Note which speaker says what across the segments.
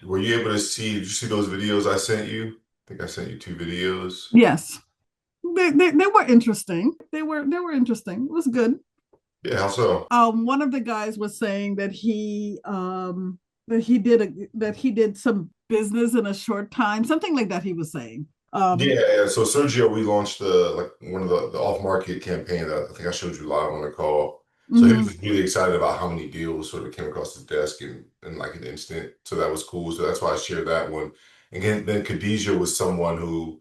Speaker 1: Were you able to see, did you see those videos I sent you? I think I sent you two videos.
Speaker 2: Yes. They were interesting. They were interesting. It was good.
Speaker 1: Yeah, how so?
Speaker 2: One of the guys was saying that he did some business in a short time, something like that. He was saying,
Speaker 1: Yeah, yeah. So Sergio, we launched like one of the off-market campaign that I think I showed you live on the call. So he
Speaker 2: mhm.
Speaker 1: was really excited about how many deals sort of came across his desk in like an instant. So that was cool. So that's why I shared that one. And then Khadijah was someone who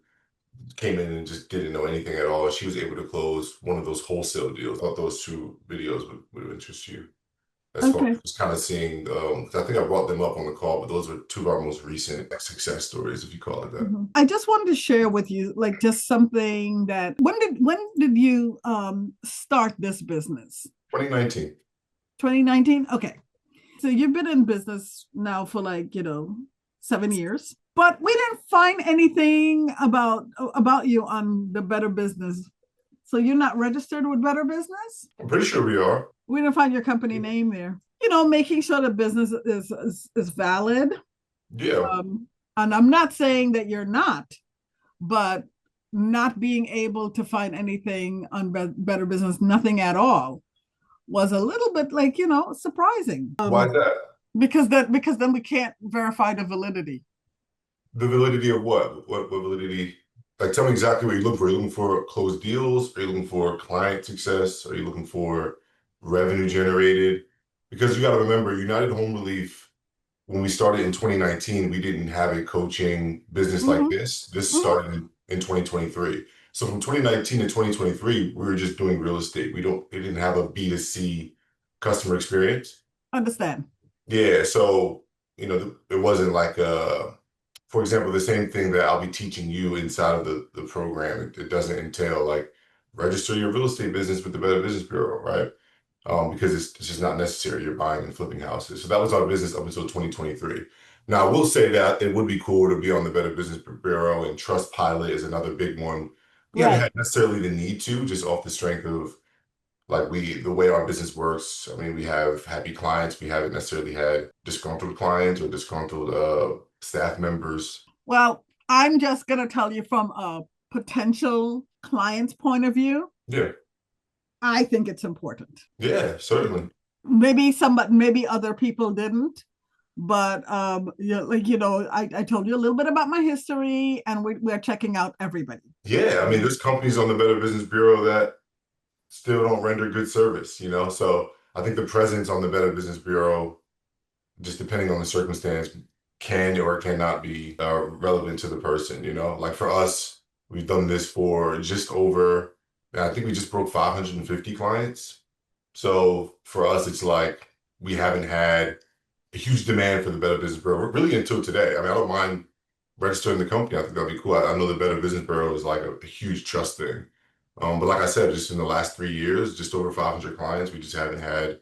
Speaker 1: came in and just didn't know anything at all. She was able to close one of those wholesale deals. I thought those two videos would interest you as far
Speaker 2: Okay.
Speaker 1: as just kind of seeing, 'cause I think I brought them up on the call, but those are two of our most recent success stories, if you call it that.
Speaker 2: Mhm. I just wanted to share with you, like, just something that when did you start this business?
Speaker 1: 2019.
Speaker 2: 2019. Okay, so you've been in business now for, like, 7 years, but we didn't find anything about you on the Better Business. So you're not registered with Better Business?
Speaker 1: I'm pretty sure we are.
Speaker 2: We didn't find your company name there. Making sure the business is valid.
Speaker 1: Yeah.
Speaker 2: And I'm not saying that you're not, but not being able to find anything on Better Business, nothing at all, was a little bit, like, surprising.
Speaker 1: Why is that?
Speaker 2: Because then we can't verify the validity.
Speaker 1: The validity of what? What validity? Like, tell me exactly what you're looking for. Are you looking for closed deals? Are you looking for client success? Are you looking for revenue generated? Because you got to remember, United Home Relief, when we started in 2019, we didn't have a coaching business like
Speaker 2: Mm-hmm.
Speaker 1: this. This
Speaker 2: Mm-hmm.
Speaker 1: started in 2023. So from 2019 to 2023, we were just doing real estate. We didn't have a B2C customer experience.
Speaker 2: Understand.
Speaker 1: Yeah, so it wasn't like for example, the same thing that I'll be teaching you inside of the program. It doesn't entail like register your real estate business with the Better Business Bureau, right? Because it's just not necessary. You're buying and flipping houses. So that was our business up until 2023. Now, I will say that it would be cool to be on the Better Business Bureau, and Trustpilot is another big one. We haven't
Speaker 2: Right.
Speaker 1: had necessarily the need to, just off the strength of like the way our business works. I mean, we have happy clients. We haven't necessarily had disgruntled clients or disgruntled staff members.
Speaker 2: Well, I'm just going to tell you from a potential client's point of view,
Speaker 1: Yeah,
Speaker 2: I think it's important.
Speaker 1: yeah, certainly.
Speaker 2: Maybe other people didn't, but like, I told you a little bit about my history, and we're checking out everybody.
Speaker 1: Yeah, I mean, there's companies on the Better Business Bureau that still don't render good service. So I think the presence on the Better Business Bureau, just depending on the circumstance, can or cannot be relevant to the person. Like for us, we've done this for just over, I think we just broke 550 clients. So for us, it's like we haven't had a huge demand for the Better Business Bureau really until today. I mean, I don't mind registering the company. I think that'd be cool. I know the Better Business Bureau is like a huge trust thing. But like I said, just in the last 3 years, just over 500 clients, we just haven't had,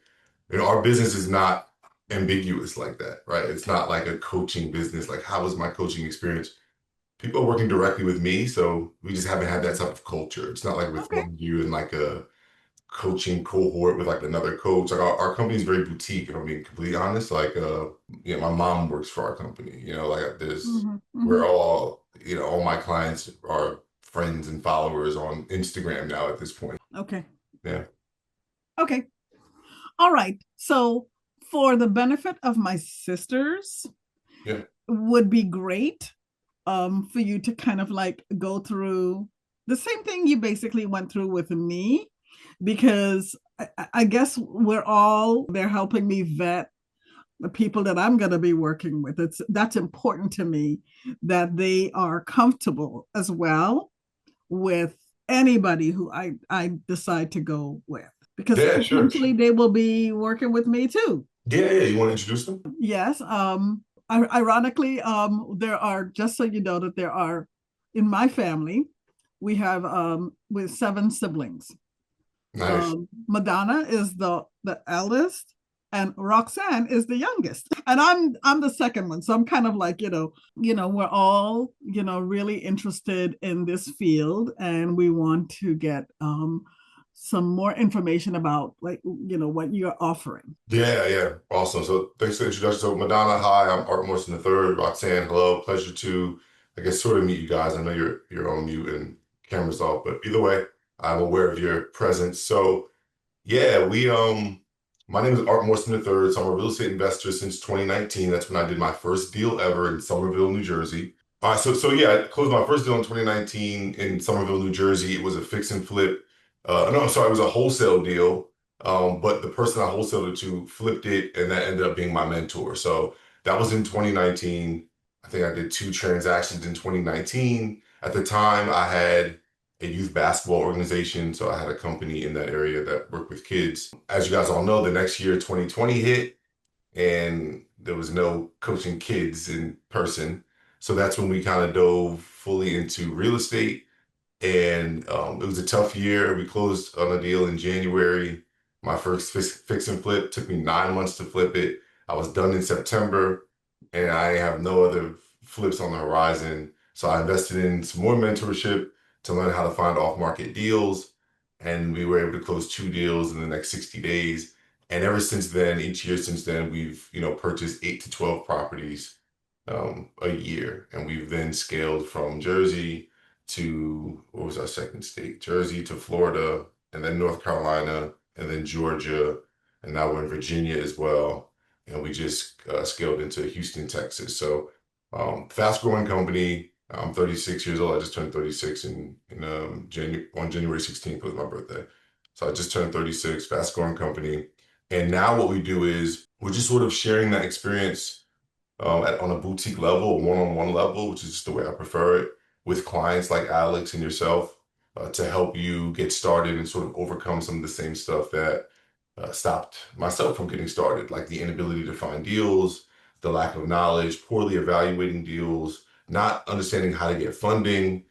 Speaker 1: our business is not ambiguous like that, right? It's not like a coaching business. Like, how was my coaching experience? People are working directly with me, so we just haven't had that type of culture. It's not like we're
Speaker 2: Okay.
Speaker 1: throwing you in like a coaching cohort with like another coach. Like our company is very boutique, if I'm being completely honest. Like my mom works for our company, like there's
Speaker 2: Mm-hmm. Mm-hmm.
Speaker 1: we're all, all my clients are friends and followers on Instagram now at this point.
Speaker 2: Okay.
Speaker 1: Yeah.
Speaker 2: Okay. All right. So, for the benefit of my sisters,
Speaker 1: Yeah.
Speaker 2: would be great for you to kind of like go through the same thing you basically went through with me, because I guess they're helping me vet the people that I'm going to be working with. That's important to me, that they are comfortable as well with anybody who I decide to go with, because
Speaker 1: Yeah, sure.
Speaker 2: potentially they will be working with me too.
Speaker 1: Yeah, yeah. You want to introduce them?
Speaker 2: Yes. Ironically, there are, just so you know, that there are, in my family, we have with 7 siblings.
Speaker 1: Nice.
Speaker 2: Madonna is the eldest, and Roxanne is the youngest, and I'm the second one. So I'm kind of like, we're all, really interested in this field, and we want to get some more information about like, what you're offering.
Speaker 1: Yeah, yeah. Awesome. So thanks for the introduction. So Madonna, hi, I'm Art Morrison III. Roxanne, hello. Pleasure to, I guess, sort of meet you guys. I know you're on mute and camera's off, but either way, I'm aware of your presence. So yeah, my name is Art Morrison III. So I'm a real estate investor since 2019. That's when I did my first deal ever in Somerville, New Jersey. All right, so yeah, I closed my first deal in 2019 in Somerville, New Jersey. It was a fix and flip. No, I'm sorry, it was a wholesale deal. But the person I wholesaled it to flipped it, and that ended up being my mentor. So that was in 2019. I think I did two transactions in 2019. At the time, I had a youth basketball organization, so I had a company in that area that worked with kids. As you guys all know, the next year, 2020 hit, and there was no coaching kids in person. So that's when we kind of dove fully into real estate. And it was a tough year. We closed on a deal in January. My first fix and flip took me 9 months to flip it. I was done in September, and I have no other flips on the horizon. So I invested in some more mentorship to learn how to find off-market deals. And we were able to close two deals in the next 60 days. And ever since then, each year since then, we've, purchased 8 to 12 properties a year. And we've then scaled from Jersey to, what was our second state? Jersey to Florida, and then North Carolina, and then Georgia, and now we're in Virginia as well. And we just scaled into Houston, Texas. So fast growing company. I'm 36 years old. I just turned 36 on January 16th was my birthday. So I just turned 36, fast growing company. And now what we do is we're just sort of sharing that experience on a boutique level, one-on-one level, which is just the way I prefer it, with clients like Alex and yourself to help you get started and sort of overcome some of the same stuff that stopped myself from getting started, like the inability to find deals, the lack of knowledge, poorly evaluating deals, not understanding how to get funding.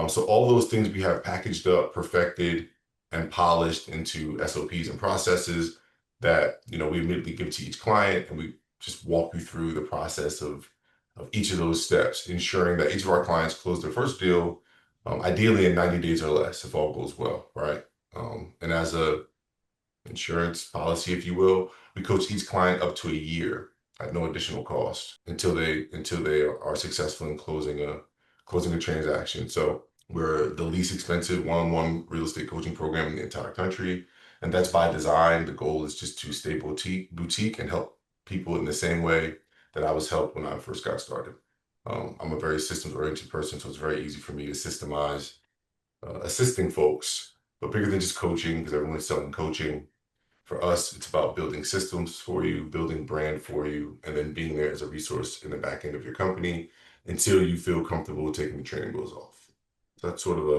Speaker 1: So all those things we have packaged up, perfected, and polished into SOPs and processes that we immediately give to each client, and we just walk you through the process of each of those steps, ensuring that each of our clients close their first deal, ideally in 90 days or less, if all goes well, right? And as a insurance policy, if you will, we coach each client up to a year at no additional cost until they are successful in closing a transaction. So we're the least expensive one-on-one real estate coaching program in the entire country, and that's by design. The goal is just to stay boutique and help people in the same way that I was helped when I first got started. I'm a very systems-oriented person, so it's very easy for me to systemize assisting folks, but bigger than just coaching, because everyone's selling coaching. For us, it's about building systems for you, building brand for you, and then being there as a resource in the back end of your company until you feel comfortable taking the training wheels off. So that's sort of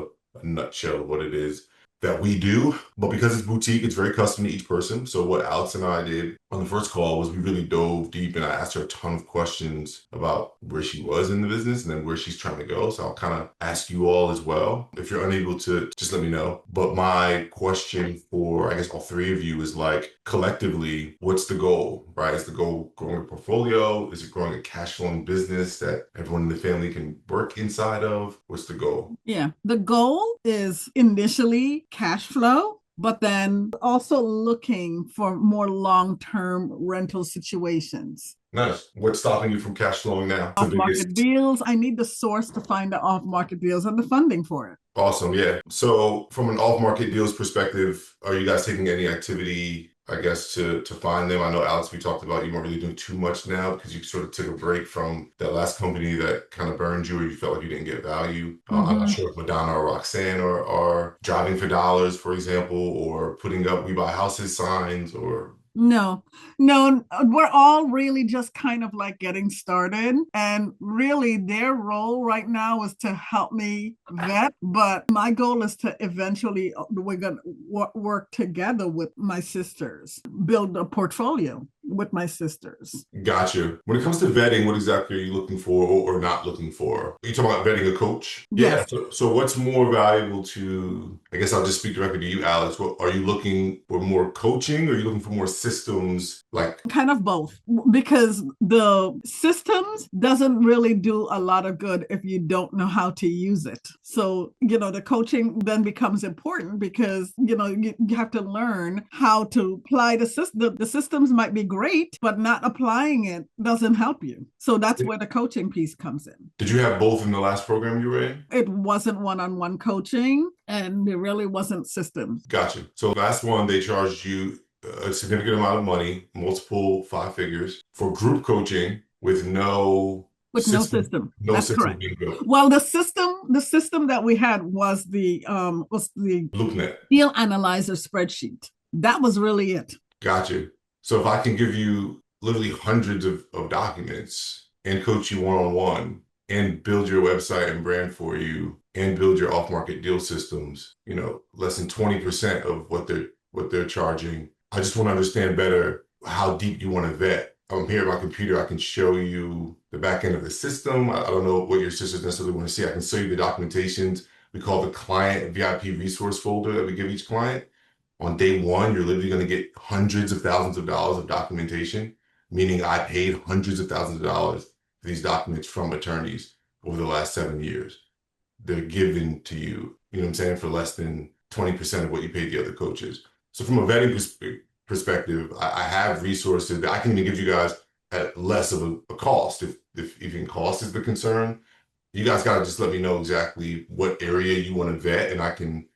Speaker 1: a nutshell of what it is that we do. But because it's boutique, it's very custom to each person. So what Alex and I did on the first call was we really dove deep, and I asked her a ton of questions about where she was in the business and then where she's trying to go. So I'll kind of ask you all as well. If you're unable to, just let me know. But my question for, I guess, all three of you is like, collectively, what's the goal, right? Is the goal growing a portfolio? Is it growing a cash flowing business that everyone in the family can work inside of? What's the goal?
Speaker 2: Yeah. The goal is initially cash flow, but then also looking for more long-term rental situations.
Speaker 1: Nice. What's stopping you from cash flowing now? The
Speaker 2: Off-market
Speaker 1: biggest.
Speaker 2: deals. I need the source to find the off-market deals and the funding for it.
Speaker 1: Awesome. Yeah. So from an off-market deals perspective, are you guys taking any activity, I guess, to find them? I know, Alex, we talked about you weren't really doing too much now because you sort of took a break from that last company that kind of burned you, or you felt like you didn't get value. I'm not sure if Madonna or Roxanne are driving for dollars, for example, or putting up "We Buy Houses" signs, or
Speaker 2: No, no, we're all really just kind of like getting started. And really, their role right now is to help me vet. But my goal is to eventually, we're going to work together with my sisters, build a portfolio. with my sisters.
Speaker 1: Gotcha. When it comes to vetting, what exactly are you looking for or not looking for? Are you talking about vetting a coach? Yeah.
Speaker 2: Yes.
Speaker 1: So what's more valuable to, I guess I'll just speak directly to you, Alex. What are you looking for, more coaching, or are you looking for more systems like
Speaker 2: Kind of both, because the systems doesn't really do a lot of good if you don't know how to use it. So, the coaching then becomes important because, you have to learn how to apply the system. The systems might be great, but not applying it doesn't help you. So that's where the coaching piece comes in.
Speaker 1: did you have both in the last program you were in?
Speaker 2: It wasn't one-on-one coaching, and it really wasn't systems.
Speaker 1: Gotcha. So last one, they charged you a significant amount of money, multiple five figures, for group coaching with
Speaker 2: With no system.
Speaker 1: no
Speaker 2: That's
Speaker 1: system
Speaker 2: correct.
Speaker 1: being built.
Speaker 2: Well, the system that we had was the
Speaker 1: LoopNet.
Speaker 2: deal analyzer spreadsheet. That was really it.
Speaker 1: Gotcha. So if I can give you literally hundreds of documents and coach you one-on-one and build your website and brand for you and build your off-market deal systems, less than 20% of what they're charging. I just want to understand better how deep you want to vet. I'm here at my computer. I can show you the back end of the system. I don't know what your sisters necessarily want to see. I can show you the documentations. We call the client VIP resource folder that we give each client. On day one, you're literally going to get hundreds of thousands of dollars of documentation, meaning I paid hundreds of thousands of dollars for these documents from attorneys over the last 7 years. They're given to you, you know what I'm saying, for less than 20% of what you paid the other coaches. So from a vetting perspective, I have resources that I can even give you guys at less of a cost. If even cost is the concern, you guys got to just let me know exactly what area you want to vet, and I can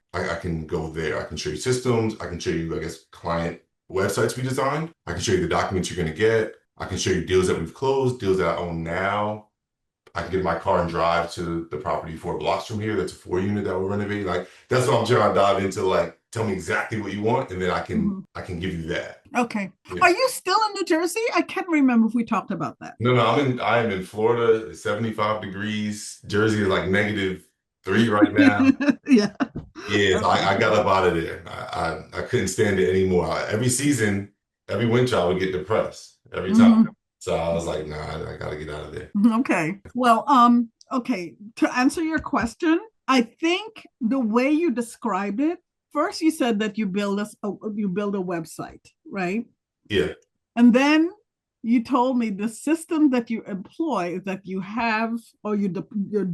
Speaker 1: go there. I can show you systems. I can show you, I guess, client websites we designed. I can show you the documents you're going to get. I can show you deals that we've closed, deals that I own now. I can get in my car and drive to the property 4 blocks from here. That's a 4 unit that we're renovating. Like, that's what I'm trying to dive into. Like, tell me exactly what you want, and then I can give you that.
Speaker 2: Okay.
Speaker 1: Yeah.
Speaker 2: Are you still in New Jersey? I can't remember if we talked about that.
Speaker 1: No, I am in Florida. It's 75 degrees. Jersey is like -3 right now.
Speaker 2: Yeah.
Speaker 1: Yeah, so I got up out of there. I couldn't stand it anymore. Every season, every winter, I would get depressed every time. So I was like, nah, I gotta get out of there.
Speaker 2: Okay. Well, okay. To answer your question, I think the way you described it, first you said that you build a website, right?
Speaker 1: Yeah.
Speaker 2: And then you told me the system that you employ is that you have, or you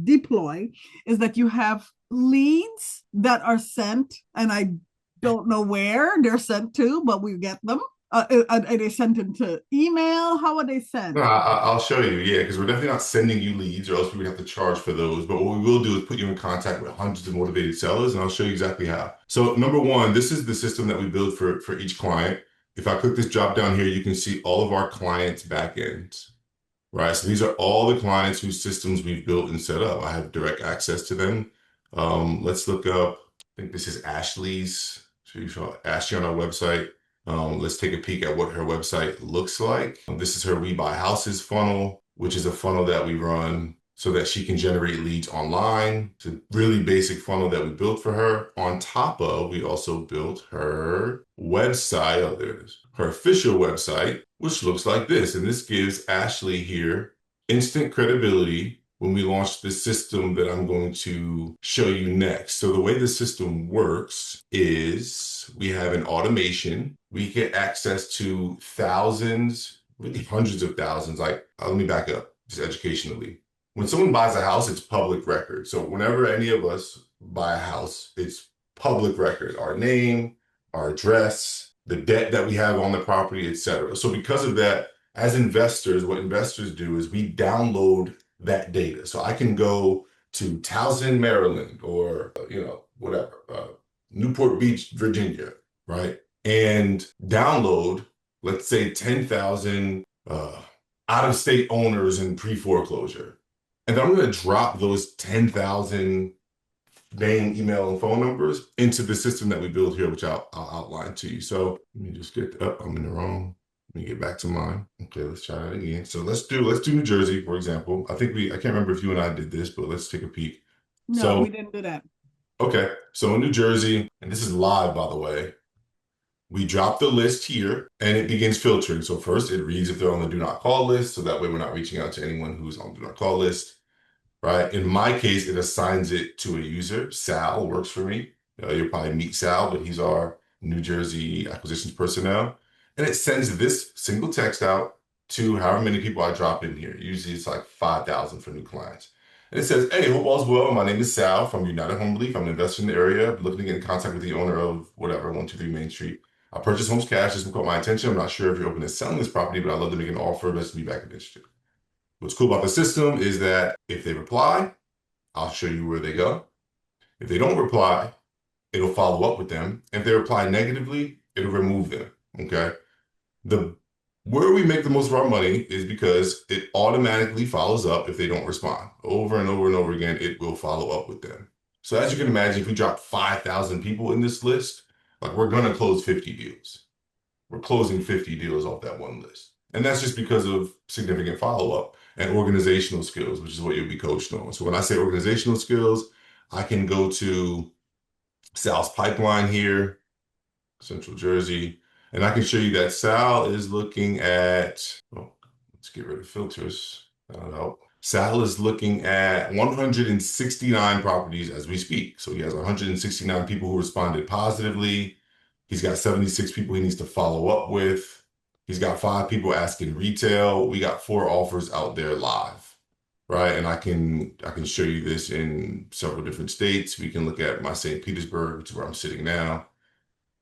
Speaker 2: deploy, is that you have leads that are sent, and I don't know where they're sent to, but we get them. Are they sent into email? How are they sent?
Speaker 1: No, I'll show you. Yeah, because we're definitely not sending you leads, or else we would have to charge for those. But what we will do is put you in contact with hundreds of motivated sellers, and I'll show you exactly how. So number one, this is the system that we build for each client. If I click this drop down here, you can see all of our clients' backends, right? So these are all the clients whose systems we've built and set up. I have direct access to them. Let's look up, I think this is Ashley's. So you saw Ashley on our website. Let's take a peek at what her website looks like. This is her We Buy Houses funnel, which is a funnel that we run so that she can generate leads online. It's a really basic funnel that we built for her. On top of, we also built her website, oh, there it is, her official website, which looks like this. And this gives Ashley here instant credibility when we launch the system that I'm going to show you next. So the way the system works is we have an automation. We get access to thousands, really hundreds of thousands. Like, let me back up just educationally. When someone buys a house, it's public record. So whenever any of us buy a house, it's public record, our name, our address, the debt that we have on the property, etc. So because of that, as investors, what investors do is we download that data. So I can go to Towson, Maryland, or, whatever, Newport Beach, Virginia, right? And download, let's say 10,000 out-of-state owners in pre-foreclosure. And then I'm going to drop those 10,000 name, email, and phone numbers into the system that we build here, which I'll outline to you. So let me just get up. I'm in the wrong. Let me get back to mine. Okay, let's try that again. So let's do New Jersey, for example. I can't remember if you and I did this, but let's take a peek.
Speaker 2: No, we didn't do that.
Speaker 1: Okay, so in New Jersey, and this is live, by the way, We drop the list here and it begins filtering. So first it reads if they're on the do not call list. So that way we're not reaching out to anyone who's on the do not call list, right? In my case, it assigns it to a user. Sal works for me. You'll probably meet Sal, but he's our New Jersey acquisitions personnel. And it sends this single text out to however many people I drop in here. Usually it's like 5,000 for new clients. And it says, hey, hope all's well. My name is Sal from United Home Relief. I'm an investor in the area, looking to get in contact with the owner of whatever, 123 Main Street. I purchased homes cash. This caught my attention. I'm not sure if you're open to selling this property, but I'd love to make an offer. Let's be back if interested. What's cool about the system is that if they reply, I'll show you where they go. If they don't reply, it'll follow up with them. If they reply negatively, it'll remove them. Okay. Where we make the most of our money is because it automatically follows up if they don't respond. Over and over and over again, it will follow up with them. So as you can imagine, if we drop 5,000 people in this list, like we're going to close 50 deals. We're closing 50 deals off that one list. And that's just because of significant follow-up and organizational skills, which is what you'll be coached on. So when I say organizational skills, I can go to Sal's pipeline here, Central Jersey, and I can show you that Sal is looking at, oh, let's get rid of filters. That'll help. Sal is looking at 169 properties as we speak. So he has 169 people who responded positively. He's got 76 people he needs to follow up with. He's got 5 people asking retail. We got 4 offers out there live, right? And I can show you this in several different states. We can look at my St. Petersburg, which is where I'm sitting now.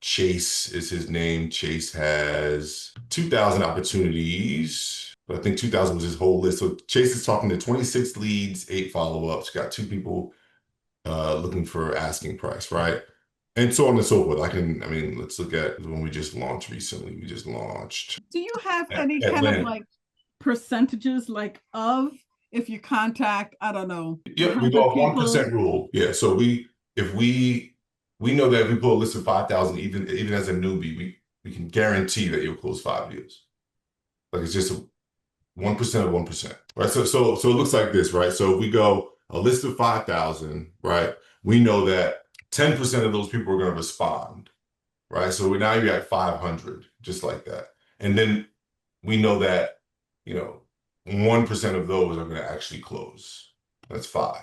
Speaker 1: Chase is his name. Chase has 2,000 opportunities, but I think 2,000 was his whole list. So Chase is talking to 26 leads, 8 follow-ups, got 2 people looking for asking price, right? And so on and so forth. Let's look at when we just launched recently. We just launched.
Speaker 2: Do you have any kind
Speaker 1: Atlanta.
Speaker 2: of like percentages like of if you contact, I don't know,
Speaker 1: Yep, we go off 1% rule. Yeah, so if we know that if we pull a list of 5,000, even as a newbie, we can guarantee that you'll close 5 deals. Like it's just 1% of 1%, right? So it looks like this, right? So if we go a list of 5,000, right? We know that 10% of those people are going to respond, right? So now you're at 500, just like that. And then we know that, 1% of those are going to actually close. That's 5.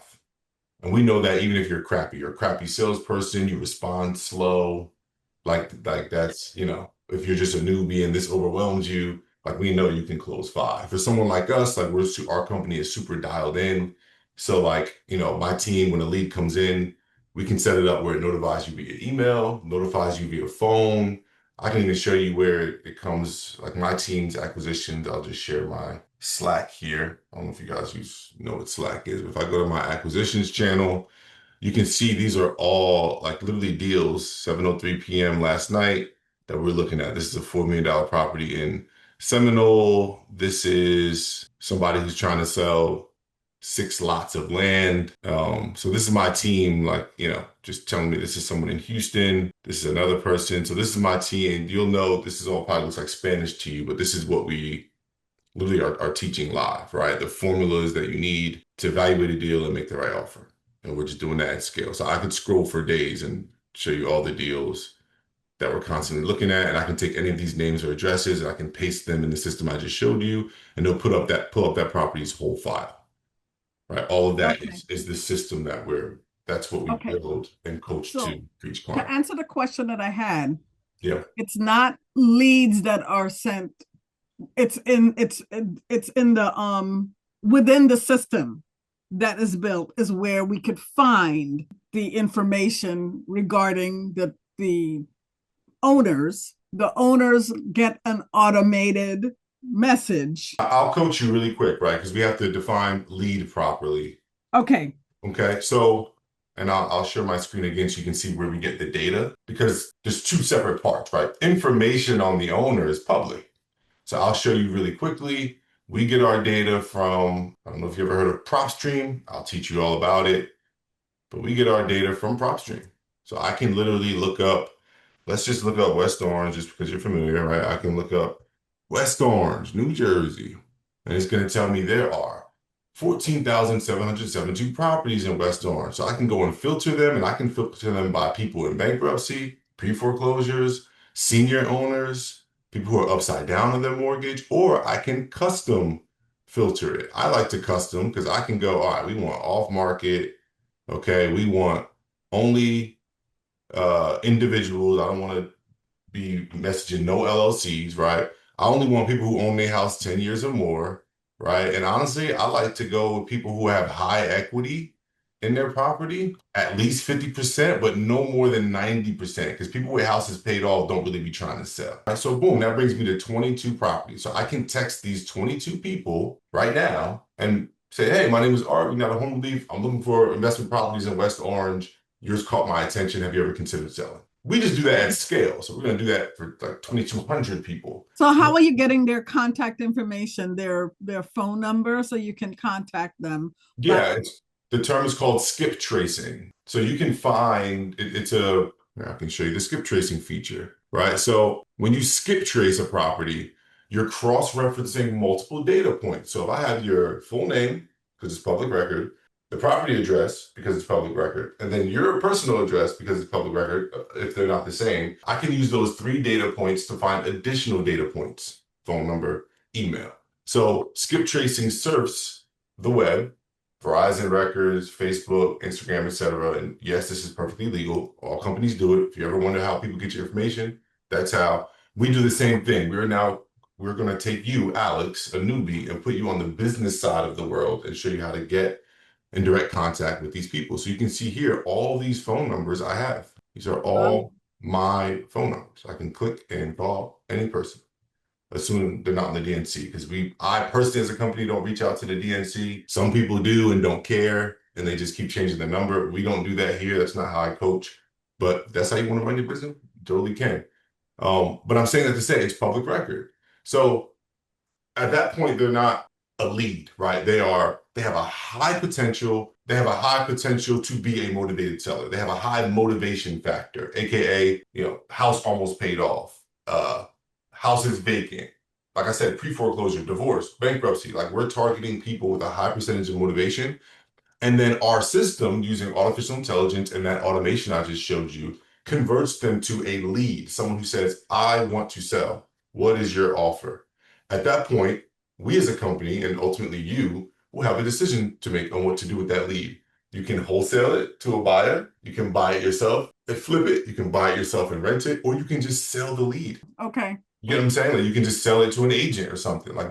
Speaker 1: And we know that even if you're a crappy salesperson, you respond slow, like that's, if you're just a newbie and this overwhelms you, like we know you can close 5. For someone like us, like our company is super dialed in. So like, my team, when a lead comes in, we can set it up where it notifies you via email, notifies you via phone. I can even show you where it comes, like my team's acquisitions. I'll just share my Slack here. I don't know if you guys know what Slack is, but if I go to my acquisitions channel, you can see these are all like literally deals, 7:03 p.m. last night that we're looking at. This is a $4 million property in Seminole. This is somebody who's trying to sell 6 lots of land. So this is my team, like, just telling me this is someone in Houston. This is another person. So this is my team. And you'll know this is all probably looks like Spanish to you, but this is what we literally are teaching live, right? The formulas that you need to evaluate a deal and make the right offer. And we're just doing that at scale. So I could scroll for days and show you all the deals that we're constantly looking at. And I can take any of these names or addresses and I can paste them in the system I just showed you, and they'll pull up that property's whole file, right? All of that is the system that's what we build and coach to each client.
Speaker 2: To answer the question that I had,
Speaker 1: yeah,
Speaker 2: it's not leads that are sent. It's in the within the system that is built is where we could find the information regarding the owners. The owners get an automated message.
Speaker 1: I'll coach you really quick, right? Because we have to define lead properly.
Speaker 2: Okay.
Speaker 1: So, and I'll share my screen again so you can see where we get the data, because there's 2 separate parts, right? Information on the owner is public. So I'll show you really quickly. We get our data from, I don't know if you ever heard of PropStream. I'll teach you all about it. But we get our data from PropStream. So I can literally look up, let's just look up West Orange, just because you're familiar, right? I can look up West Orange, New Jersey, and it's going to tell me there are 14,772 properties in West Orange. So I can go and filter them, and I can filter them by people in bankruptcy, pre-foreclosures, senior owners, people who are upside down on their mortgage, or I can custom filter it. I like to custom because I can go, all right, we want off market. Okay, we want only individuals. I don't want to be messaging no LLCs, right? I only want people who own their house 10 years or more, right? And honestly, I like to go with people who have high equity in their property, at least 50%, but no more than 90%, because people with houses paid off don't really be trying to sell. Right, so boom, that brings me to 22 properties. So I can text these 22 people right now and say, hey, my name is Art. We got a home relief. I'm looking for investment properties in West Orange. Yours caught my attention. Have you ever considered selling? We just do that at scale. So we're going to do that for like 2,200 people.
Speaker 2: So how are you getting their contact information, their phone number, so you can contact them? By
Speaker 1: Yeah, the term is called skip tracing. So you can find I can show you the skip tracing feature, right? So when you skip trace a property, you're cross-referencing multiple data points. So if I have your full name, because it's public record, the property address, because it's public record, and then your personal address, because it's public record, if they're not the same, I can use those 3 data points to find additional data points, phone number, email. So skip tracing surfs the web, Verizon records, Facebook, Instagram, etc. And yes, this is perfectly legal. All companies do it. If you ever wonder how people get your information, that's how. We do the same thing. We're going to take you, Alex, a newbie, and put you on the business side of the world and show you how to get in direct contact with these people. So you can see here all these phone numbers I have. These are all my phone numbers. I can click and call any person, assuming they're not in the DNC, because I personally as a company don't reach out to the DNC. Some people do and don't care, and they just keep changing the number. We don't do that here. That's not how I coach, but that's how you want to run your business. You totally can. But I'm saying that to say it's public record. So at that point, they're not a lead, right? They have a high potential. They have a high potential to be a motivated seller. They have a high motivation factor, aka, house almost paid off. House is vacant. Like I said, pre-foreclosure, divorce, bankruptcy. Like, we're targeting people with a high percentage of motivation. And then our system, using artificial intelligence and that automation I just showed you, converts them to a lead, someone who says, I want to sell. What is your offer? At that point, we as a company, and ultimately you, will have a decision to make on what to do with that lead. You can wholesale it to a buyer. You can buy it yourself and flip it. You can buy it yourself and rent it, or you can just sell the lead.
Speaker 2: Okay.
Speaker 1: You know what I'm saying? Like, you can just sell it to an agent or something. Like,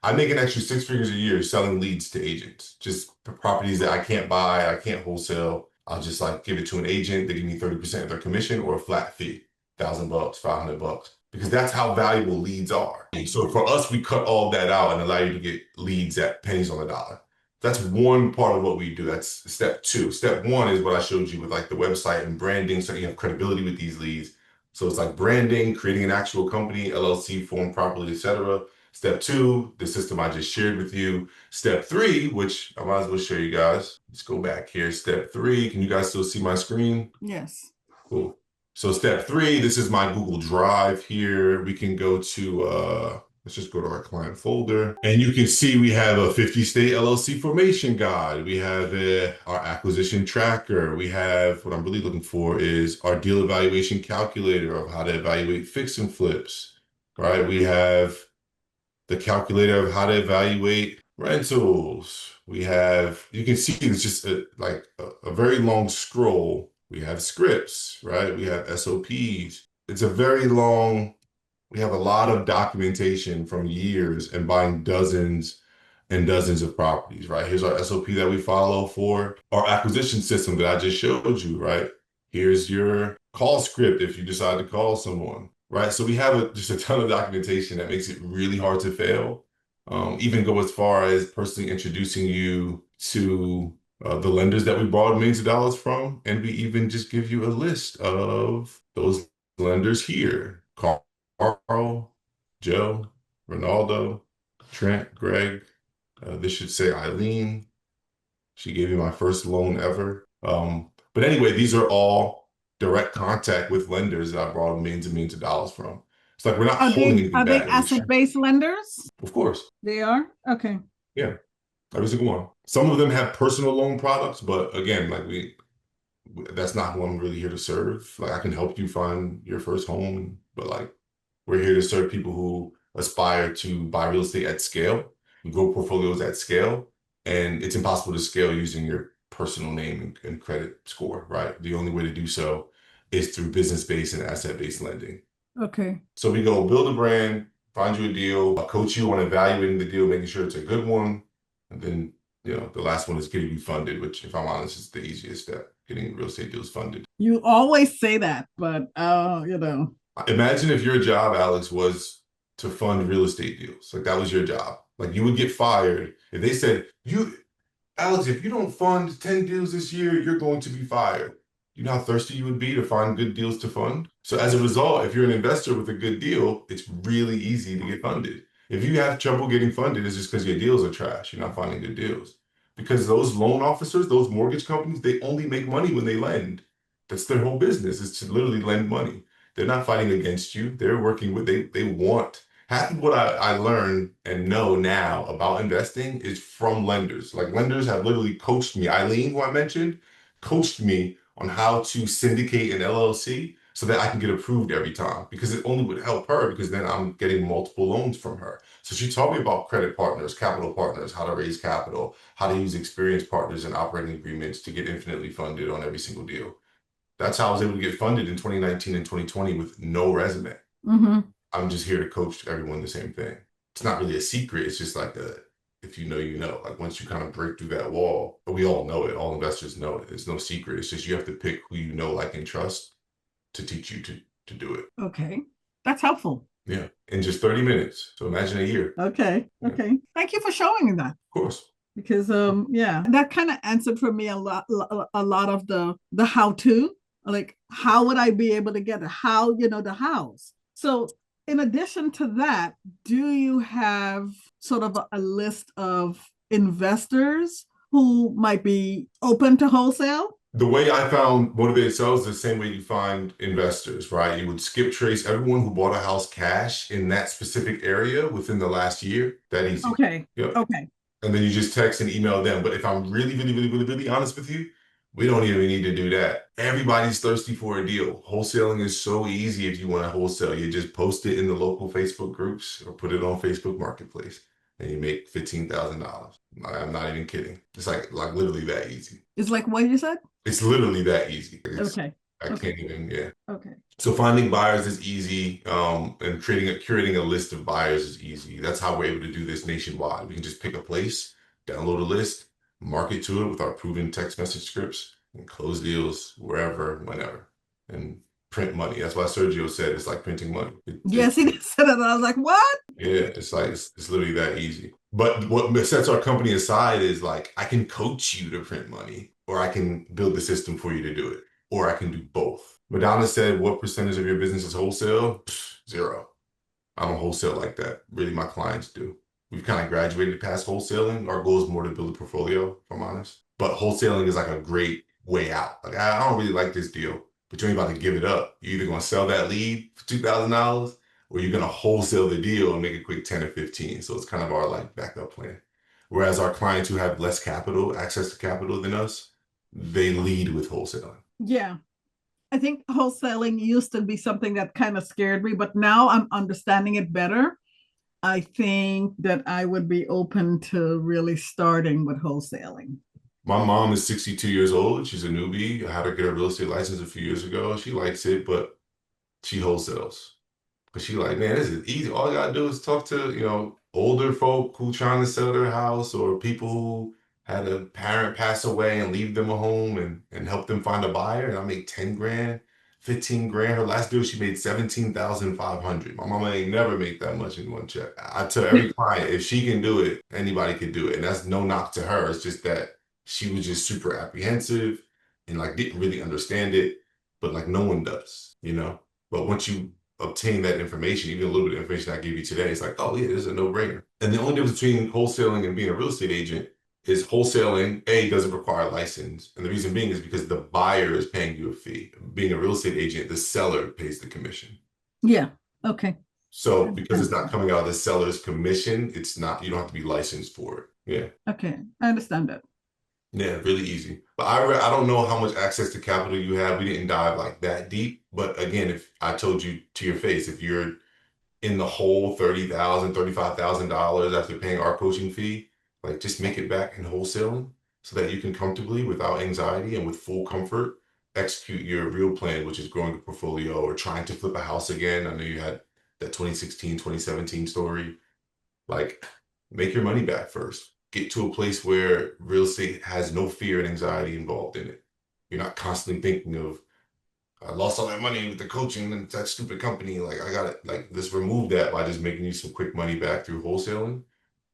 Speaker 1: I make an extra 6 figures a year selling leads to agents, just properties that I can't buy, I can't wholesale. I'll just like give it to an agent. They give me 30% of their commission or a flat fee, $1,000, $500, because that's how valuable leads are. So for us, we cut all that out and allow you to get leads at pennies on the dollar. That's one part of what we do. That's step 2. Step 1 is what I showed you with like the website and branding, so you have credibility with these leads. So it's like branding, creating an actual company, LLC formed properly, etc. Step 2, the system I just shared with you. Step 3, which I might as well show you guys. Let's go back here. Step 3, can you guys still see my screen?
Speaker 2: Yes.
Speaker 1: Cool. So step 3, this is my Google Drive here. We can go to, let's just go to our client folder. And you can see we have a 50-state LLC formation guide. We have our acquisition tracker. We have, what I'm really looking for is our deal evaluation calculator of how to evaluate fix and flips, right? We have the calculator of how to evaluate rentals. We have, you can see it's just a very long scroll. We have scripts, right? We have SOPs. It's a very long, we have a lot of documentation from years and buying dozens and dozens of properties, right? Here's our SOP that we follow for our acquisition system that I just showed you, right? Here's your call script if you decide to call someone, right? So we have just a ton of documentation that makes it really hard to fail. Even go as far as personally introducing you to the lenders that we borrowed millions of dollars from. And we even just give you a list of those lenders here. Carl, Joe, Ronaldo, Trent, Greg. This should say Eileen. She gave me my first loan ever. But anyway, these are all direct contact with lenders that I borrowed millions and millions of dollars from. It's like we're not holding anything back.
Speaker 2: Are they asset-based lenders?
Speaker 1: Of course.
Speaker 2: They are? Okay.
Speaker 1: Yeah. Every single one. Some of them have personal loan products, but again, like That's not who I'm really here to serve. Like I can help you find your first home, but like we're here to serve people who aspire to buy real estate at scale, grow portfolios at scale, and it's impossible to scale using your personal name and credit score, right? The only way to do so is through business-based and asset-based lending.
Speaker 2: Okay.
Speaker 1: So we go build a brand, find you a deal, I'll coach you on evaluating the deal, making sure it's a good one, and then the last one is getting you funded, which, if I'm honest, is the easiest step, getting real estate deals funded.
Speaker 2: You always say that, but
Speaker 1: Imagine if your job, Alex, was to fund real estate deals. Like that was your job. Like you would get fired if they said, Alex, if you don't fund 10 deals this year, you're going to be fired. You know how thirsty you would be to find good deals to fund? So as a result, if you're an investor with a good deal, it's really easy to get funded. If you have trouble getting funded, it's just because your deals are trash. You're not finding good deals. Because those loan officers, those mortgage companies, they only make money when they lend. That's their whole business, is to literally lend money. They're not fighting against you. They're working with, they want half of what I learn and know now about investing is from lenders. Like lenders have literally coached me. Eileen, who I mentioned, coached me on how to syndicate an LLC so that I can get approved every time because it only would help her because then I'm getting multiple loans from her. So she taught me about credit partners, capital partners, how to raise capital, how to use experienced partners and operating agreements to get infinitely funded on every single deal. That's how I was able to get funded in 2019 and 2020 with no resume.
Speaker 2: Mm-hmm.
Speaker 1: I'm just here to coach everyone the same thing. It's not really a secret. It's just like if you know, you know. Like once you kind of break through that wall, we all know it. All investors know it. It's no secret. It's just you have to pick who you know, like, and trust to teach you to do it.
Speaker 2: Okay. That's helpful.
Speaker 1: Yeah, in just 30 minutes. So imagine a year.
Speaker 2: Okay.
Speaker 1: Yeah.
Speaker 2: Okay. Thank you for showing me that.
Speaker 1: Of course.
Speaker 2: Because yeah, that kind of answered for me a lot of the how to, like how would I be able to get it? How, the hows. So in addition to that, do you have sort of a list of investors who might be open to wholesale?
Speaker 1: The way I found motivated sales is the same way you find investors, right? You would skip trace everyone who bought a house cash in that specific area within the last year. That easy.
Speaker 2: Okay.
Speaker 1: Yep.
Speaker 2: Okay.
Speaker 1: And then you just text and email them. But if I'm really, really, really, really, really honest with you, we don't even need to do that. Everybody's thirsty for a deal. Wholesaling is so easy if you want to wholesale. You just post it in the local Facebook groups or put it on Facebook Marketplace and you make $15,000. I'm not even kidding. It's like literally that easy.
Speaker 2: It's like what you said?
Speaker 1: It's literally that easy.
Speaker 2: Okay.
Speaker 1: I can't even, yeah.
Speaker 2: Okay.
Speaker 1: So finding buyers is easy, and curating a list of buyers is easy. That's how we're able to do this nationwide. We can just pick a place, download a list, market to it with our proven text message scripts, and close deals wherever, whenever, and print money. That's why Sergio said it's like printing money.
Speaker 2: Yes, he said that. I was like, what?
Speaker 1: Yeah, it's like it's literally that easy. But what sets our company aside is like I can coach you to print money, or I can build the system for you to do it, or I can do both. Madonna said, "What percentage of your business is wholesale?" Zero. I don't wholesale like that. Really, my clients do. We've kind of graduated past wholesaling. Our goal is more to build a portfolio, if I'm honest. But wholesaling is like a great way out. Like I don't really like this deal, but you ain't about to give it up. You're either gonna sell that lead for $2,000 or you're gonna wholesale the deal and make a quick 10 or 15. So it's kind of our like backup plan. Whereas our clients who have less capital, access to capital than us, they lead with wholesaling.
Speaker 2: Yeah. I think wholesaling used to be something that kind of scared me, but now I'm understanding it better. I think that I would be open to really starting with wholesaling.
Speaker 1: My mom is 62 years old. She's a newbie. I had her get her real estate license a few years ago. She likes it, but she wholesales. But she like, man, this is easy. All I gotta do is talk to, older folk who trying to sell their house or people who had a parent pass away and leave them a home and help them find a buyer. And I make 10 grand, 15 grand. Her last deal, she made 17,500. My mama ain't never made that much in one check. I tell every client, if she can do it, anybody can do it. And that's no knock to her. It's just that she was just super apprehensive and like didn't really understand it. But like no one does. But once you obtain that information, even a little bit of information I gave you today, it's like, oh yeah, this is a no-brainer. And the only difference between wholesaling and being a real estate agent is wholesaling, A, doesn't require a license. And the reason being is because the buyer is paying you a fee. Being a real estate agent, the seller pays the commission.
Speaker 2: Yeah. Okay.
Speaker 1: So because it's not coming out of the seller's commission, you don't have to be licensed for it. Yeah.
Speaker 2: Okay. I understand that.
Speaker 1: Yeah, really easy. But I don't know how much access to capital you have. We didn't dive like that deep. But again, if I told you to your face, if you're in the whole $30,000, $35,000 after paying our coaching fee, like just make it back in wholesaling so that you can comfortably, without anxiety and with full comfort, execute your real plan, which is growing a portfolio or trying to flip a house again. I know you had that 2016, 2017 story. Like, make your money back first. Get to a place where real estate has no fear and anxiety involved in it. You're not constantly thinking of, I lost all that money with the coaching and that stupid company. Like, I got it. Like, just remove that by just making you some quick money back through wholesaling.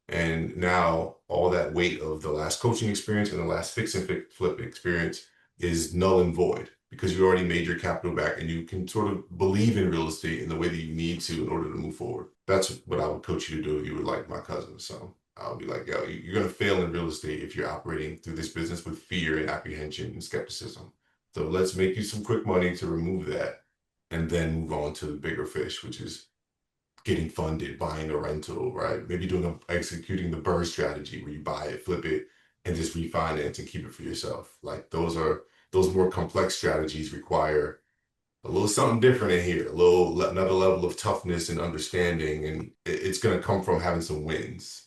Speaker 1: And now all that weight of the last coaching experience and the last fix and flip experience is null and void because you already made your capital back and you can sort of believe in real estate in the way that you need to in order to move forward. That's what I would coach you to do if you were like my cousin. So I'll be like, yo, you're going to fail in real estate if you're operating through this business with fear and apprehension and skepticism. So let's make you some quick money to remove that and then move on to the bigger fish, which is getting funded, buying a rental, right? Maybe executing the BRRRR strategy where you buy it, flip it, and just refinance and keep it for yourself. Like those more complex strategies require a little something different in here, another level of toughness and understanding, and it's gonna come from having some wins.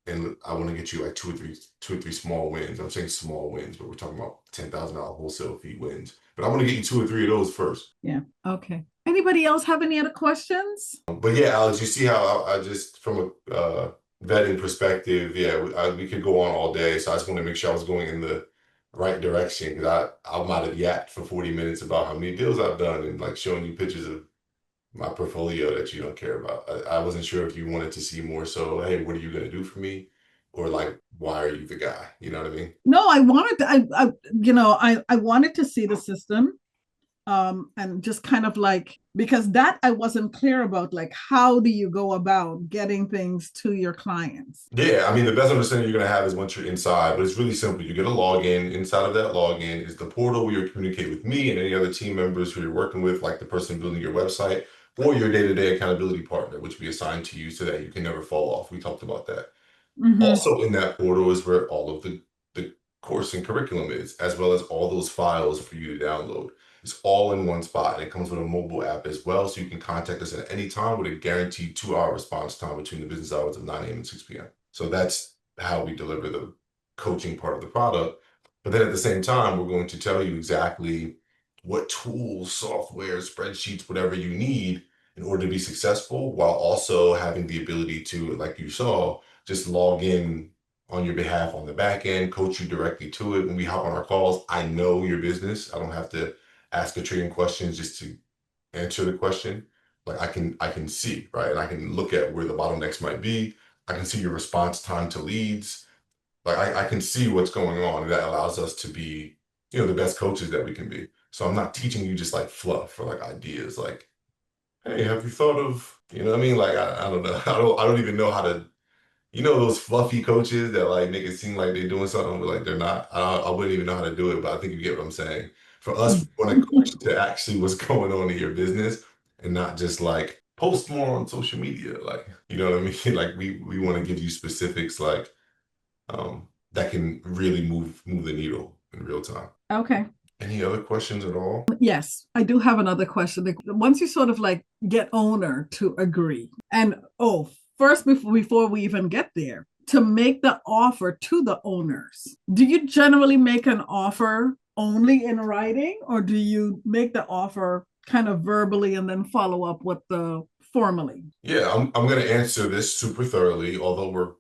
Speaker 1: And I want to get you like two or three small wins. I'm saying small wins, but we're talking about $10,000 wholesale fee wins. But I want to get you two or three of those first.
Speaker 2: Yeah. Okay. Anybody else have any other questions?
Speaker 1: But yeah, Alex, you see how I just from a vetting perspective, yeah, we could go on all day. So I just want to make sure I was going in the right direction because I might have yapped for 40 minutes about how many deals I've done and like showing you pictures of my portfolio that you don't care about. I wasn't sure if you wanted to see more so, hey, what are you gonna do for me? Or like, why are you the guy? You know what I mean?
Speaker 2: No, I wanted to, I wanted to see the system, and just kind of like, because that I wasn't clear about, like, how do you go about getting things to your clients?
Speaker 1: Yeah, I mean, the best understanding you're going to have is once you're inside, but it's really simple. You get a login. Inside of that login is the portal where you communicate with me and any other team members who you're working with, like the person building your website or your day-to-day accountability partner, which we assign to you so that you can never fall off. We talked about that.
Speaker 2: Mm-hmm.
Speaker 1: Also in that portal is where all of the course and curriculum is, as well as all those files for you to download. It's all in one spot, and it comes with a mobile app as well, so you can contact us at any time with a guaranteed 2-hour response time between the business hours of 9 a.m. and 6 p.m. So that's how we deliver the coaching part of the product. But then at the same time, we're going to tell you exactly what tools, software, spreadsheets, whatever you need in order to be successful, while also having the ability to, like you saw, just log in on your behalf on the back end, coach you directly to it. When we hop on our calls, I know your business. I don't have to ask a trillion questions just to answer the question. Like I can see, right? And I can look at where the bottlenecks might be. I can see your response time to leads. Like I can see what's going on. And that allows us to be, the best coaches that we can be. So I'm not teaching you just like fluff or like ideas like, hey, have you thought of, you know what I mean? Like I don't know. I don't even know how to those fluffy coaches that like make it seem like they're doing something, but like they're not. I wouldn't even know how to do it, but I think you get what I'm saying. For us, we want to coach to actually what's going on in your business and not just like post more on social media. Like, you know what I mean? Like we want to give you specifics like that can really move the needle in real time.
Speaker 2: Okay.
Speaker 1: Any other questions at all?
Speaker 2: Yes, I do have another question. Like, once you sort of like get owner to agree, and first, before we even get there, to make the offer to the owners, do you generally make an offer only in writing, or do you make the offer kind of verbally and then follow up with the formally?
Speaker 1: Yeah, I'm gonna answer this super thoroughly, although we're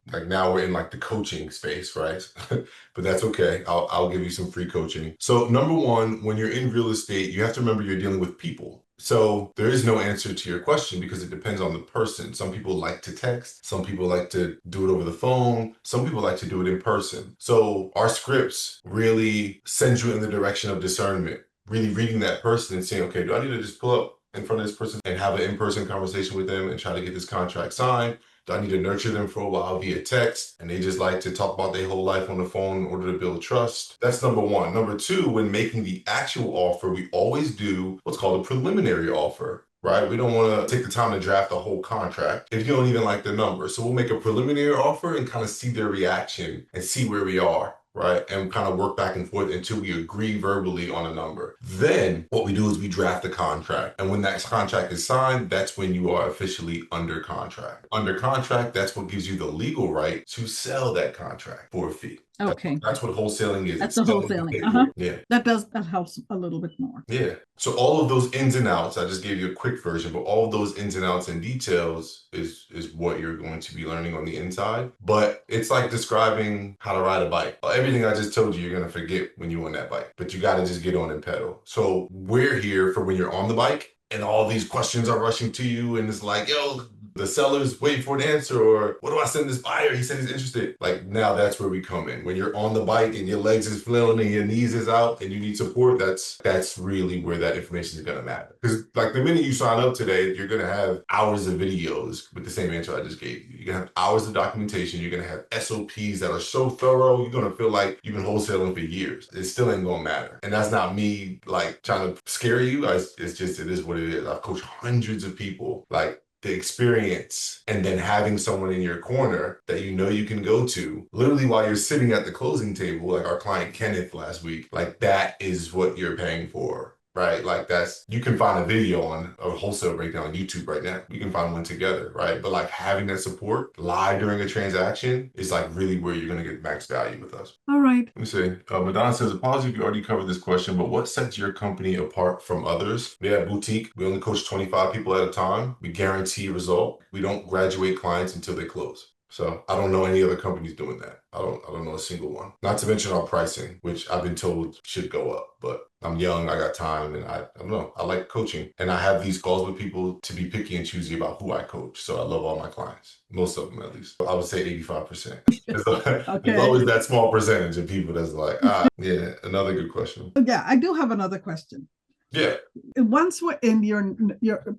Speaker 1: in like the coaching space, right? But that's okay. I'll give you some free coaching. So number one, when you're in real estate, you have to remember you're dealing with people. So there is no answer to your question because it depends on the person. Some people like to text, some people like to do it over the phone, some people like to do it in person. So our scripts really send you in the direction of discernment, really reading that person and saying, okay, do I need to just pull up in front of this person and have an in-person conversation with them and try to get this contract signed? Do I need to nurture them for a while via text and they just like to talk about their whole life on the phone in order to build trust? That's number one. Number two, when making the actual offer, we always do what's called a preliminary offer. Right? We don't want to take the time to draft a whole contract if you don't even like the number. So we'll make a preliminary offer and kind of see their reaction and see where we are. right? And kind of work back and forth until we agree verbally on a number. Then what we do is we draft a contract. And when that contract is signed, that's when you are officially under contract. Under contract, that's what gives you the legal right to sell that contract for a fee.
Speaker 2: Okay.
Speaker 1: That's what wholesaling is.
Speaker 2: That's
Speaker 1: It's
Speaker 2: the
Speaker 1: selling the
Speaker 2: wholesaling.
Speaker 1: paper. Yeah.
Speaker 2: That helps a little bit more.
Speaker 1: Yeah. So all of those ins and outs, I just gave you a quick version, but all of those ins and outs and details is what you're going to be learning on the inside. But it's like describing how to ride a bike. Everything I just told you, you're going to forget when you're on that bike, but you got to just get on and pedal. So we're here for when you're on the bike and all these questions are rushing to you and it's like, yo, the seller's waiting for an answer, or what do I send this buyer? He said he's interested. Like, now that's where we come in. When you're on the bike and your legs is flailing and your knees is out and you need support, that's really where that information is going to matter. Because like the minute you sign up today, you're going to have hours of videos with the same answer I just gave you. You're going to have hours of documentation. You're going to have SOPs that are so thorough, you're going to feel like you've been wholesaling for years. It still ain't going to matter. And that's not me like trying to scare you. It's just, it is what it is. I've coached hundreds of people. Like, the experience and then having someone in your corner that you know you can go to literally while you're sitting at the closing table, like our client Kenneth last week, like that is what you're paying for, right? Like you can find a video on a wholesale breakdown on YouTube right now. You can find one together, right? But like having that support live during a transaction is like really where you're going to get max value with us.
Speaker 2: All right.
Speaker 1: Let me see. Madonna says, apologies if you already covered this question, but what sets your company apart from others? We have boutique. We only coach 25 people at a time. We guarantee a result. We don't graduate clients until they close. So I don't know any other companies doing that. I don't know a single one. Not to mention our pricing, which I've been told should go up, but I'm young, I got time, and I don't know. I like coaching. And I have these calls with people to be picky and choosy about who I coach. So I love all my clients, most of them at least. I would say 85%.
Speaker 2: Okay.
Speaker 1: There's always that small percentage of people that's like, yeah, another good question.
Speaker 2: Yeah, I do have another question.
Speaker 1: Yeah.
Speaker 2: Once we're in your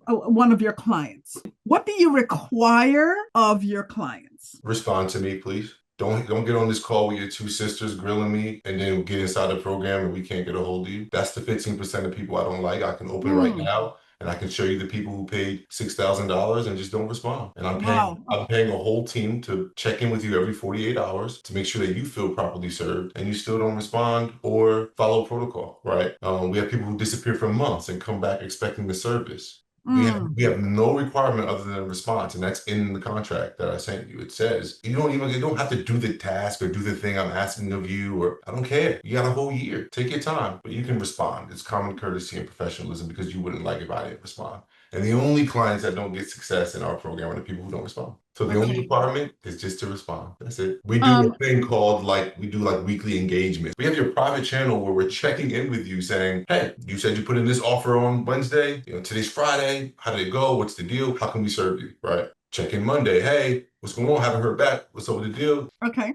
Speaker 2: one of your clients, what do you require of your clients?
Speaker 1: Respond to me, please. Don't get on this call with your two sisters grilling me and then get inside the program and we can't get a hold of you. That's the 15% of people I don't like. I can open it right now and I can show you the people who paid $6,000 and just don't respond. And I'm paying a whole team to check in with you every 48 hours to make sure that you feel properly served and you still don't respond or follow protocol, right? We have people who disappear for months and come back expecting the service. We have no requirement other than a response, and that's in the contract that I sent you. It says you don't have to do the task or do the thing I'm asking of you, or I don't care. You got a whole year. Take your time, but you can respond. It's common courtesy and professionalism because you wouldn't like if I didn't respond. And the only clients that don't get success in our program are the people who don't respond. So the only requirement is just to respond. That's it. We do a thing called we do weekly engagements. We have your private channel where we're checking in with you saying, hey, you said you put in this offer on Wednesday. Today's Friday. How did it go? What's the deal? How can we serve you? Right? Check in Monday. Hey, what's going on? Haven't heard back. What's over the deal?
Speaker 2: Okay.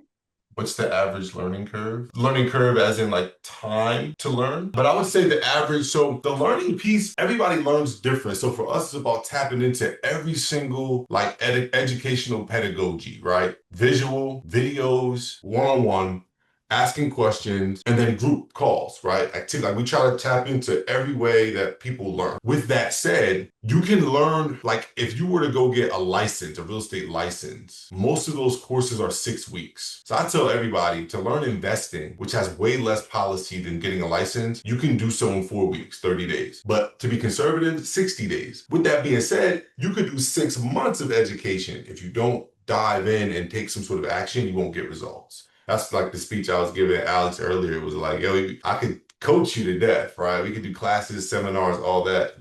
Speaker 1: What's the average learning curve? Learning curve as in time to learn. But I would say the average, so the learning piece, everybody learns different. So for us, it's about tapping into every single educational pedagogy, right? Visual, videos, one-on-one, asking questions, and then group calls, right? Activity. We try to tap into every way that people learn. With that said, you can learn, if you were to go get a license, a real estate license, most of those courses are 6 weeks. So I tell everybody to learn investing, which has way less policy than getting a license, you can do so in 4 weeks, 30 days. But to be conservative, 60 days. With that being said, you could do 6 months of education. If you don't dive in and take some sort of action, you won't get results. That's the speech I was giving Alex earlier. It was yo, I could coach you to death, right? We could do classes, seminars, all that.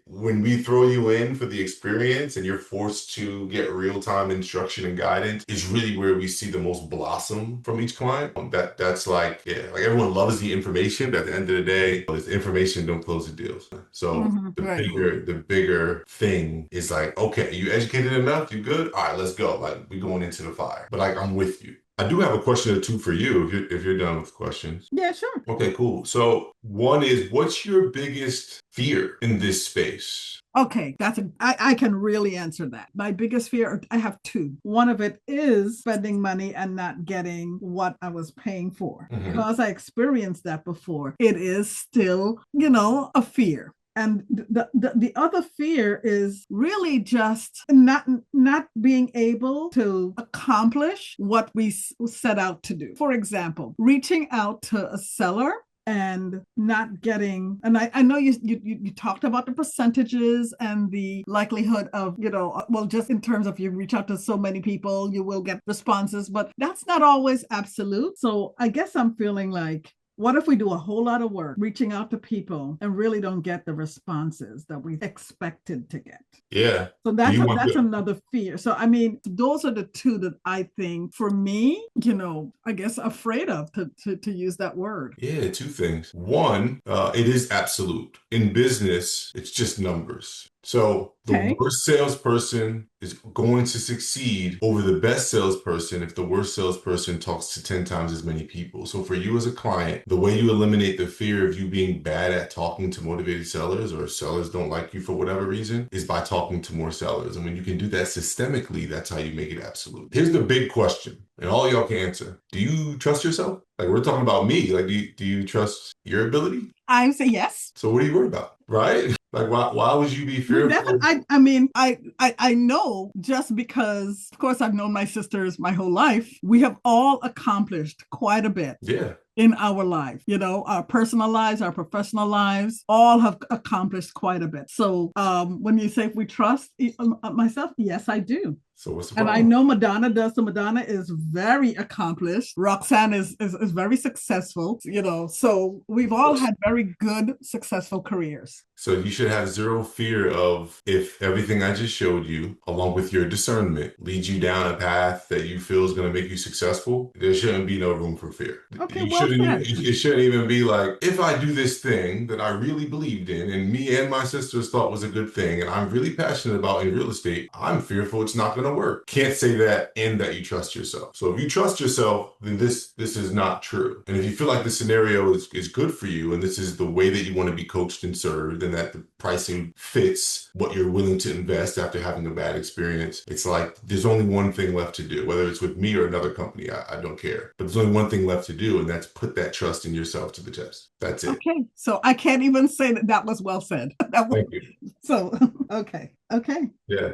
Speaker 1: When we throw you in for the experience and you're forced to get real-time instruction and guidance is really where we see the most blossom from each client. That's everyone loves the information, but at the end of the day, this information don't close the deals. So the bigger thing is okay, you educated enough? You good? All right, let's go. We going into the fire. But I'm with you. I do have a question or two for you if you're done with questions.
Speaker 2: Yeah, sure.
Speaker 1: Okay, cool. So one is, what's your biggest fear in this space?
Speaker 2: Okay, I can really answer that. My biggest fear, I have two. One of it is spending money and not getting what I was paying for. Because I experienced that before. It is still, a fear. And the other fear is really just not being able to accomplish what we set out to do. For example, reaching out to a seller and not getting, and I know you talked about the percentages and the likelihood of, well, just in terms of you reach out to so many people, you will get responses, but that's not always absolute. So I guess I'm feeling like, what if we do a whole lot of work reaching out to people and really don't get the responses that we expected to get?
Speaker 1: Yeah.
Speaker 2: So
Speaker 1: Do
Speaker 2: that's
Speaker 1: you want
Speaker 2: another fear. So I mean, those are the two that I think for me, I guess afraid of, to use that word.
Speaker 1: Yeah, two things. One, it is absolute. In business, it's just numbers. So the
Speaker 2: Okay.
Speaker 1: worst salesperson is going to succeed over the best salesperson if the worst salesperson talks to 10 times as many people. So for you as a client, the way you eliminate the fear of you being bad at talking to motivated sellers, or sellers don't like you for whatever reason, is by talking to more sellers. And when you can do that systemically, that's how you make it absolute. Here's the big question, and all y'all can answer. Do you trust yourself? Like, we're talking about me. Like, do you trust your ability?
Speaker 2: I say yes.
Speaker 1: So what are you worried about? Right? Like, why would you be fearful?
Speaker 2: I mean, I know, just because, of course, I've known my sisters my whole life. We have all accomplished quite a bit.
Speaker 1: Yeah.
Speaker 2: In our life, our personal lives, our professional lives, all have accomplished quite a bit. So when you say if we trust myself, yes, I do.
Speaker 1: So what's the
Speaker 2: And
Speaker 1: problem?
Speaker 2: I know Madonna does. So Madonna is very accomplished. Roxanne is very successful, so we've all had very good, successful careers.
Speaker 1: So you should have zero fear of, if everything I just showed you, along with your discernment, leads you down a path that you feel is going to make you successful. There shouldn't be no room for fear.
Speaker 2: Okay,
Speaker 1: You
Speaker 2: well
Speaker 1: shouldn't even,
Speaker 2: said.
Speaker 1: it shouldn't even be like, if I do this thing that I really believed in and me and my sisters thought was a good thing and I'm really passionate about in real estate, I'm fearful it's not going to work. Can't say that and that you trust yourself. So if you trust yourself, then this is not true. And if you feel like the scenario is good for you and this is the way that you want to be coached and served, and that the pricing fits what you're willing to invest after having a bad experience, it's like there's only one thing left to do, whether it's with me or another company. I don't care. But there's only one thing left to do, and that's put that trust in yourself to the test. That's it.
Speaker 2: Okay, so I can't even say that was well said.
Speaker 1: Thank you.
Speaker 2: So okay.
Speaker 1: Yeah.